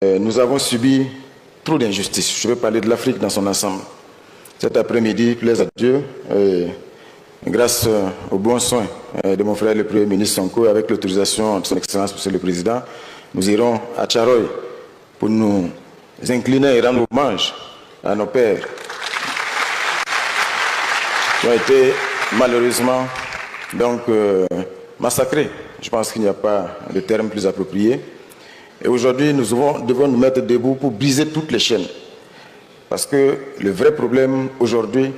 Nous avons subi trop d'injustices. Je veux parler de l'Afrique dans son ensemble. Cet après-midi, plaise à Dieu, grâce aux bons soins de mon frère le Premier ministre Sonko, avec l'autorisation de son Excellence, Monsieur le Président, nous irons à Tcharoy pour nous incliner et rendre hommage à nos pères qui ont été malheureusement massacrés. Je pense qu'il n'y a pas de terme plus approprié. Et aujourd'hui, nous devons nous mettre debout pour briser toutes les chaînes. Parce que le vrai problème aujourd'hui,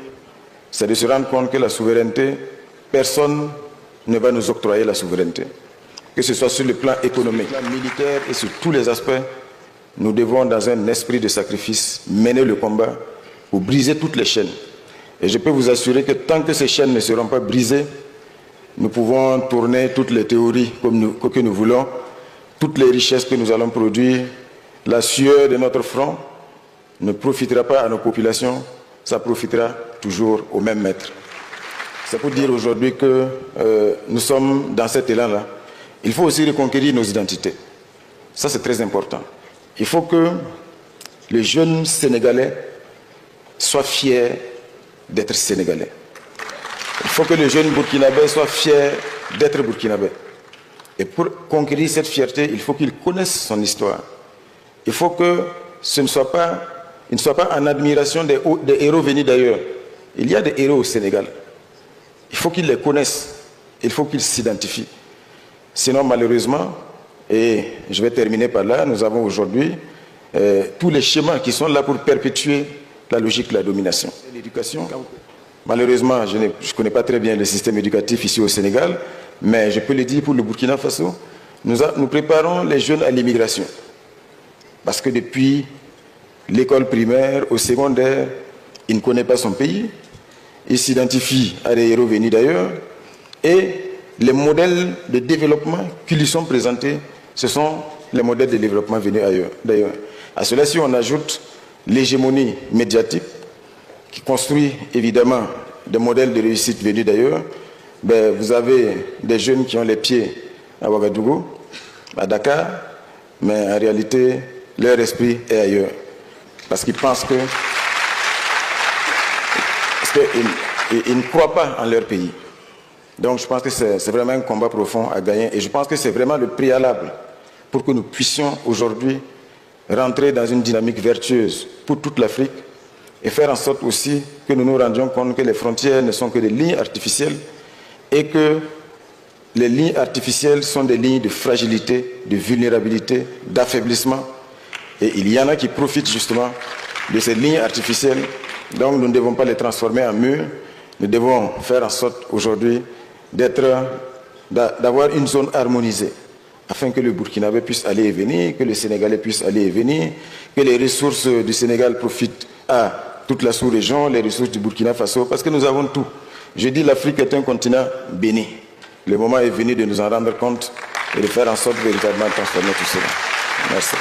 c'est de se rendre compte que la souveraineté, personne ne va nous octroyer la souveraineté. Que ce soit sur le plan économique, le plan militaire et sur tous les aspects, nous devons, dans un esprit de sacrifice, mener le combat pour briser toutes les chaînes. Et je peux vous assurer que tant que ces chaînes ne seront pas brisées, nous pouvons tourner toutes les théories que nous voulons, toutes les richesses que nous allons produire, la sueur de notre front ne profitera pas à nos populations, ça profitera toujours au même maître. C'est pour dire aujourd'hui que nous sommes dans cet élan-là. Il faut aussi reconquérir nos identités. Ça, c'est très important. Il faut que les jeunes Sénégalais soient fiers d'être Sénégalais. Il faut que les jeunes Burkinabés soient fiers d'être Burkinabés. Et pour conquérir cette fierté, il faut qu'ils connaissent son histoire. Il faut que ce ne soit pas en admiration des héros venus d'ailleurs. Il y a des héros au Sénégal. Il faut qu'ils les connaissent. Il faut qu'ils s'identifient. Sinon, malheureusement, et je vais terminer par là, nous avons aujourd'hui tous les schémas qui sont là pour perpétuer la logique de la domination. L'éducation, malheureusement, je ne connais pas très bien le système éducatif ici au Sénégal, mais je peux le dire pour le Burkina Faso, nous préparons les jeunes à l'immigration. Parce que depuis l'école primaire au secondaire, il ne connaît pas son pays, il s'identifie à des héros venus d'ailleurs, et les modèles de développement qui lui sont présentés, ce sont les modèles de développement venus d'ailleurs. À cela, si on ajoute l'hégémonie médiatique, qui construit évidemment des modèles de réussite venus d'ailleurs, vous avez des jeunes qui ont les pieds à Ouagadougou, à Dakar, mais en réalité, leur esprit est ailleurs. Parce qu'ils pensent qu'ils ne croient pas en leur pays. Donc je pense que c'est vraiment un combat profond à gagner. Et je pense que c'est vraiment le préalable pour que nous puissions aujourd'hui rentrer dans une dynamique vertueuse pour toute l'Afrique et faire en sorte aussi que nous nous rendions compte que les frontières ne sont que des lignes artificielles et que les lignes artificielles sont des lignes de fragilité, de vulnérabilité, d'affaiblissement. Et il y en a qui profitent justement de ces lignes artificielles. Donc nous ne devons pas les transformer en murs. Nous devons faire en sorte aujourd'hui d'avoir une zone harmonisée afin que le Burkinabé puisse aller et venir, que le Sénégalais puisse aller et venir, que les ressources du Sénégal profitent à toute la sous-région, les ressources du Burkina Faso, parce que nous avons tout. Je dis l'Afrique est un continent béni. Le moment est venu de nous en rendre compte et de faire en sorte de véritablement transformer tout cela. Merci.